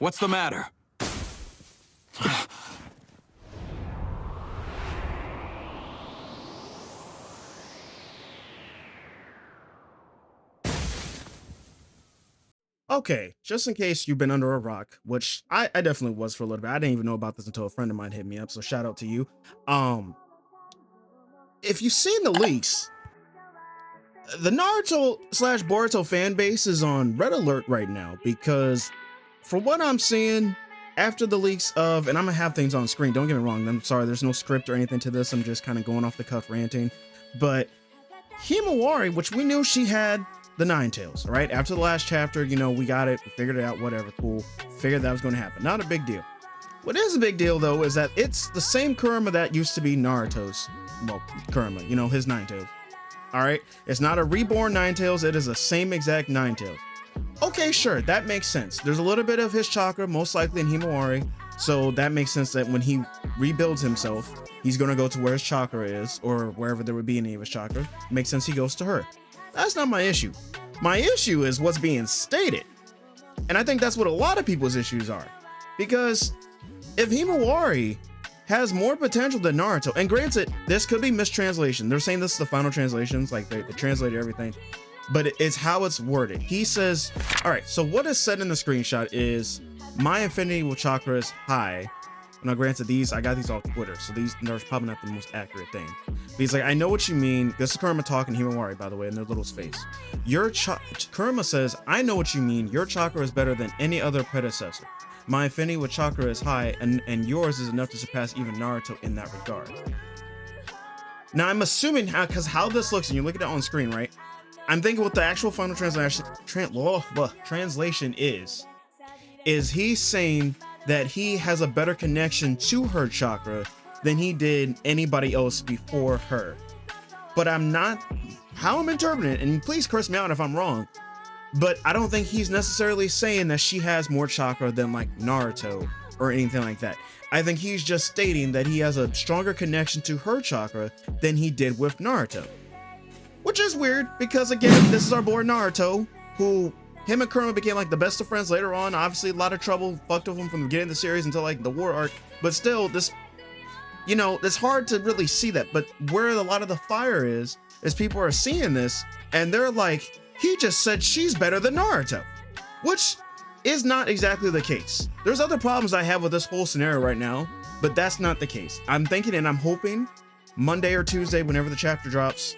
What's the matter? Okay, just in case you've been under a rock, which I definitely was for a little bit. I didn't even know about this until a friend of mine hit me up, so shout out to you. If you've seen the leaks, the Naruto slash Boruto fan base is on red alert right now because from what I'm seeing after the leaks of, and I'm gonna have things on screen, don't get me wrong, I'm sorry, there's no script or anything to this, I'm just kind of going off the cuff ranting, but Himawari, which we knew she had the Nine Tails, right? After the last chapter, you know, we got it, we figured it out, whatever, cool. Figured that was going to happen. Not a big deal. What is a big deal, though, is that it's the same Kurama that used to be Naruto's, well, Kurama, you know, his Nine Tails. All right? It's not a reborn Nine Tails, it is the same exact Nine Tails. Okay, sure, that makes sense. There's a little bit of his chakra, most likely in Himawari, so that makes sense that when he rebuilds himself, he's going to go to where his chakra is, or wherever there would be any of his chakra. Makes sense he goes to her. That's not my issue. My issue is what's being stated. And I think that's what a lot of people's issues are. Because if Himawari has more potential than Naruto, and granted, this could be mistranslation. They're saying this is the final translations, like they translated everything, but it's how it's worded. He says, all right, so what is said in the screenshot is, my affinity with chakra is high. Now, granted, I got these off Twitter, so these are probably not the most accurate thing. But he's like, I know what you mean. This is Kurama talking, Himawari, by the way, in their little space. Kurama says, I know what you mean. Your chakra is better than any other predecessor. My affinity with chakra is high, and yours is enough to surpass even Naruto in that regard. Now, I'm assuming because how this looks, and you look at it on screen, right? I'm thinking what the actual final translation is he's saying that he has a better connection to her chakra than he did anybody else before her. But I'm not, how I'm interpreting it, and please curse me out if I'm wrong, but I don't think he's necessarily saying that she has more chakra than like Naruto or anything like that. I think he's just stating that he has a stronger connection to her chakra than he did with Naruto. Which is weird because, again, this is our boy Naruto, who him and Kurama became like the best of friends later on. Obviously, a lot of trouble fucked with him from the beginning of the series until like the war arc. But still, this, you know, it's hard to really see that. But where a lot of the fire is people are seeing this and they're like, he just said she's better than Naruto, which is not exactly the case. There's other problems I have with this whole scenario right now, but that's not the case. I'm thinking and I'm hoping Monday or Tuesday, whenever the chapter drops.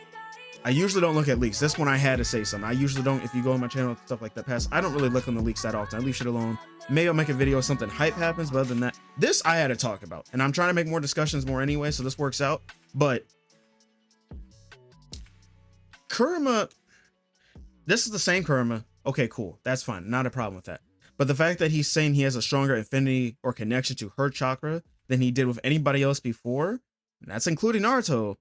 I usually don't look at leaks. This one I had to say something. I usually don't, if you go on my channel, stuff like that I don't really look on the leaks that often. I leave shit alone. Maybe I'll make a video if something hype happens, but other than that, this I had to talk about. And I'm trying to make more discussions more anyway, so this works out. But Kurama, this is the same Kurama. Okay, cool. That's fine. Not a problem with that. But the fact that he's saying he has a stronger affinity or connection to her chakra than he did with anybody else before, that's including Naruto,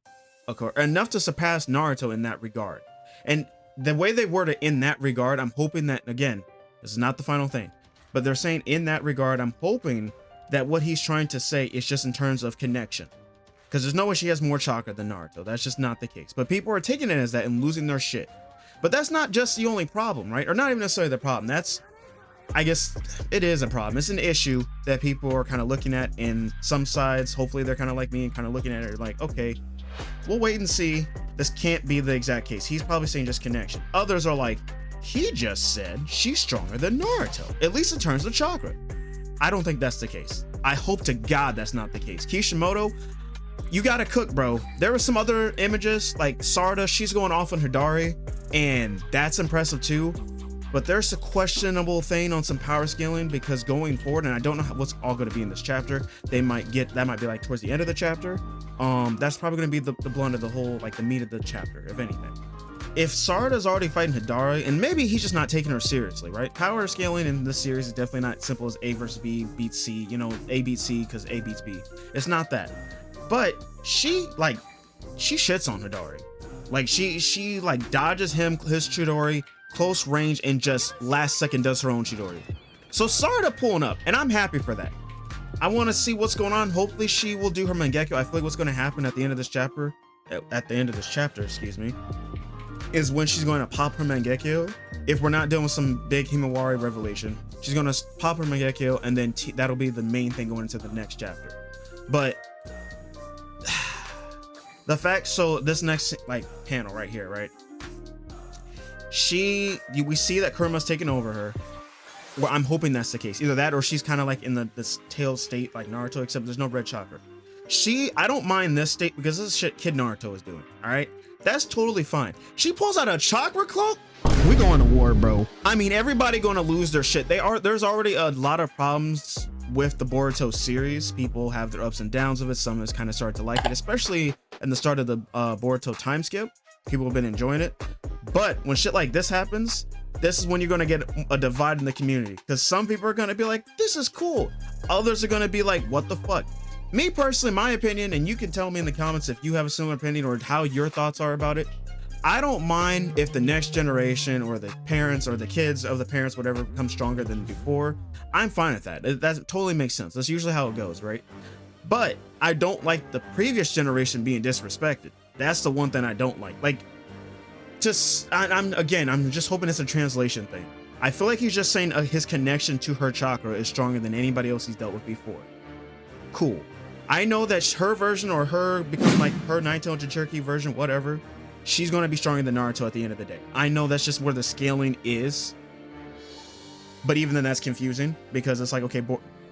enough to surpass Naruto in that regard. And the way they word it in that regard, I'm hoping that, again, this is not the final thing, but they're saying in that regard, I'm hoping that what he's trying to say is just in terms of connection. Because there's no way she has more chakra than Naruto. That's just not the case. But people are taking it as that and losing their shit. But that's not just the only problem, right? Or not even necessarily the problem. That's, I guess it is a problem. It's an issue that people are kind of looking at in some sides. Hopefully they're kind of like me and kind of looking at it like, okay, we'll wait and see. This can't be the exact case. He's probably saying just connection. Others are like, he just said she's stronger than Naruto, at least in terms of chakra. I don't think that's the case. I hope to God that's not the case. Kishimoto, you gotta cook, bro. There were some other images like Sarada, she's going off on Hidari, and that's impressive too. But there's a questionable thing on some power scaling because going forward, and I don't know what's all going to be in this chapter. That might be like towards the end of the chapter. That's probably going to be the blunt of the whole, like the meat of the chapter, if anything. If Sarada's already fighting Hidari, and maybe he's just not taking her seriously, right? Power scaling in this series is definitely not simple as A versus B beats C, you know, A beats C because A beats B. It's not that. But she shits on Hidari. Like she like dodges his Chidori close range and just last second does her own Chidori. So Sarada pulling up, and I'm happy for that. I want to see what's going on. Hopefully she will do her Mangekyo. I feel like what's going to happen at the end of this chapter, excuse me, is when she's going to pop her Mangekyo. If we're not doing some big Himawari revelation, she's going to pop her Mangekyo, and then that'll be the main thing going into the next chapter. But the fact, so this next like panel right here, right? We see that Kurama's taking over her. Well, I'm hoping that's the case. Either that or she's kind of like in this tail state like Naruto, except there's no red chakra. I don't mind this state because this is shit Kid Naruto is doing. All right, that's totally fine. She pulls out a chakra cloak. We going to war, bro. I mean, everybody going to lose their shit. There's already a lot of problems with the Boruto series. People have their ups and downs of it. Some has kind of started to like it, especially in the start of the Boruto time skip. People have been enjoying it. But when shit like this happens, this is when you're going to get a divide in the community, because some people are going to be like, this is cool. Others are going to be like, what the fuck? Me personally, my opinion, and you can tell me in the comments if you have a similar opinion or how your thoughts are about it. I don't mind if the next generation or the parents or the kids of the parents, whatever, become stronger than before. I'm fine with that. That totally makes sense. That's usually how it goes, right? But I don't like the previous generation being disrespected. That's the one thing I don't like. Like, I'm just hoping it's a translation thing. I feel like he's just saying his connection to her chakra is stronger than anybody else he's dealt with before. Cool. I know that her version, or her become like her Nine-Tailed Jinchuriki version, whatever, she's going to be stronger than Naruto at the end of the day. I know that's just where the scaling is. But even then, that's confusing, because it's like, okay,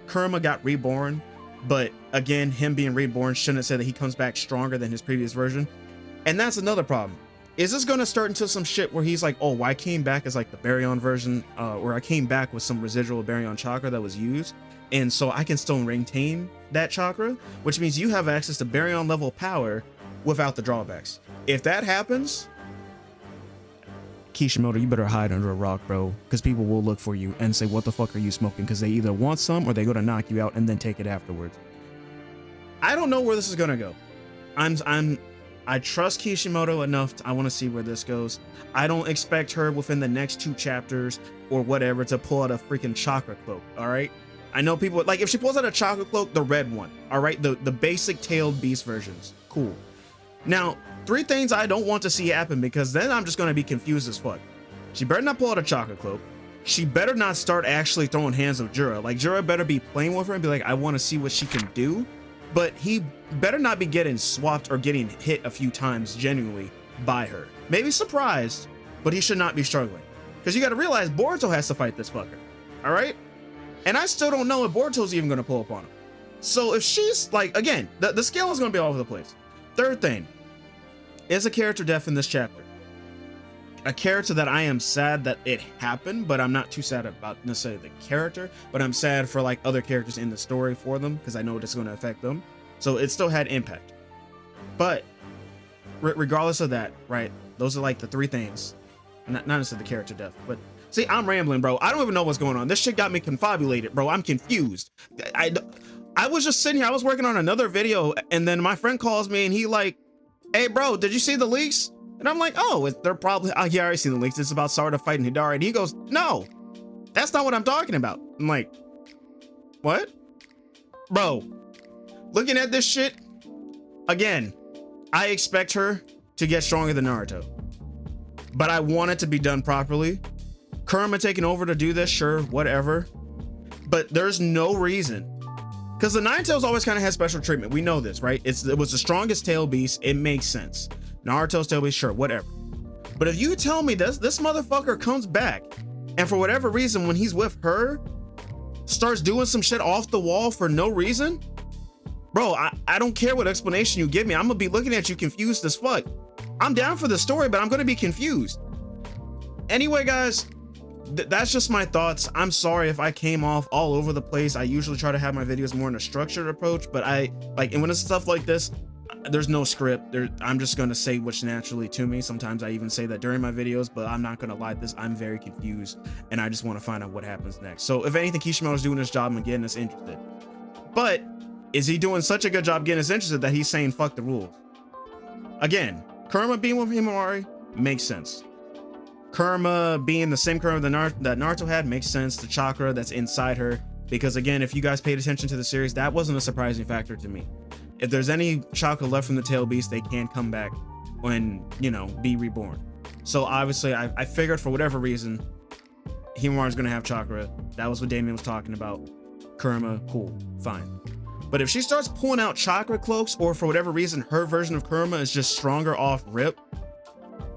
Kurama got reborn, but again, him being reborn shouldn't say that he comes back stronger than his previous version. And that's another problem. Is this going to start into some shit where he's like, oh, well, I came back as like the Baryon version, or I came back with some residual Baryon chakra that was used, and so I can still maintain that chakra, which means you have access to Baryon level power without the drawbacks. If that happens, Kishimoto, you better hide under a rock, bro, because people will look for you and say, what the fuck are you smoking? Because they either want some or they go to knock you out and then take it afterwards. I don't know where this is going to go. I trust Kishimoto enough. I want to see where this goes. I don't expect her within the next 2 chapters or whatever to pull out a freaking chakra cloak. All right. I know people like, if she pulls out a chakra cloak, the red one. All right. The basic tailed beast versions. Cool. Now, 3 things I don't want to see happen, because then I'm just going to be confused as fuck. She better not pull out a chakra cloak. She better not start actually throwing hands with Jura. Like, Jura better be playing with her and be like, I want to see what she can do. But he better not be getting swapped or getting hit a few times genuinely by her. Maybe surprised, but he should not be struggling. Because you got to realize Boruto has to fight this fucker. All right? And I still don't know if Boruto's even going to pull up on him. So if she's like, again, the scale is going to be all over the place. 3rd thing is a character death in this chapter. A character that I am sad that it happened, but I'm not too sad about necessarily the character, but I'm sad for like other characters in the story for them, because I know it's going to affect them. So it still had impact. But regardless of that, right, those are like the 3 things. Not necessarily the character death, but see, I'm rambling, bro. I don't even know what's going on. This shit got me confabulated, bro. I'm confused. I was just sitting here, I was working on another video, and then my friend calls me and he like, hey bro, did you see the leaks? And I'm like, oh, they're probably, oh yeah, I already seen the leaks. It's about Sarada fighting Hidari. And he goes, no, that's not what I'm talking about. I'm like, what? Bro, looking at this shit, again, I expect her to get stronger than Naruto, but I want it to be done properly. Kurama taking over to do this, sure, whatever. But there's no reason, because the Nine Tails always kind of had special treatment. We know this, right? It was the strongest tail beast. It makes sense. Naruto's tail beast, sure, whatever. But if you tell me this motherfucker comes back, and for whatever reason, when he's with her, starts doing some shit off the wall for no reason, bro, I don't care what explanation you give me. I'm gonna be looking at you confused as fuck. I'm down for the story, but I'm gonna be confused. Anyway, guys, that's just my thoughts. I'm sorry if I came off all over the place. I usually try to have my videos more in a structured approach, but and when it's stuff like this, there's no script. I'm just gonna say what's naturally to me. Sometimes I even say that during my videos, but I'm not gonna lie, I'm very confused, and I just want to find out what happens next. So if anything, Kishimoto's doing his job and getting us interested. But is he doing such a good job getting us interested that he's saying fuck the rules? Again, Kurama being with Himawari makes sense. Kurama being the same Kurama that Naruto had makes sense. The chakra that's inside her, because again, if you guys paid attention to the series, that wasn't a surprising factor to me. If there's any chakra left from the tail beast, they can come back and, you know, be reborn. So obviously I figured for whatever reason, Himawari's gonna have chakra. That was what Damien was talking about. Kurama, cool, fine. But if she starts pulling out chakra cloaks, or for whatever reason, her version of Kurama is just stronger off rip,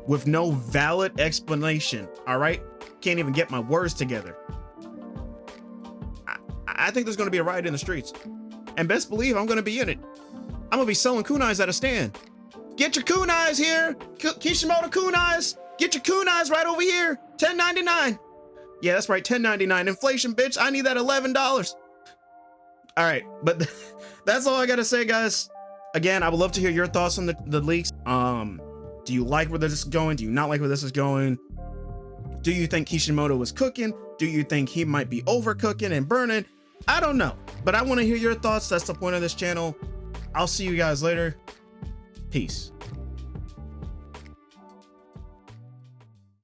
with no valid explanation, all right? Can't even get my words together. I think there's gonna be a riot in the streets. And best believe I'm gonna be in it. I'm gonna be selling kunais at a stand. Get your kunais here! Kishimoto kunais! Get your kunais right over here! $10.99. Yeah, that's right, $10.99. Inflation, bitch, I need that $11. All right, but that's all I gotta say, guys. Again, I would love to hear your thoughts on the leaks. Do you like where this is going? Do you not like where this is going? Do you think Kishimoto was cooking? Do you think he might be overcooking and burning? I don't know, but I want to hear your thoughts. That's the point of this channel. I'll see you guys later. Peace.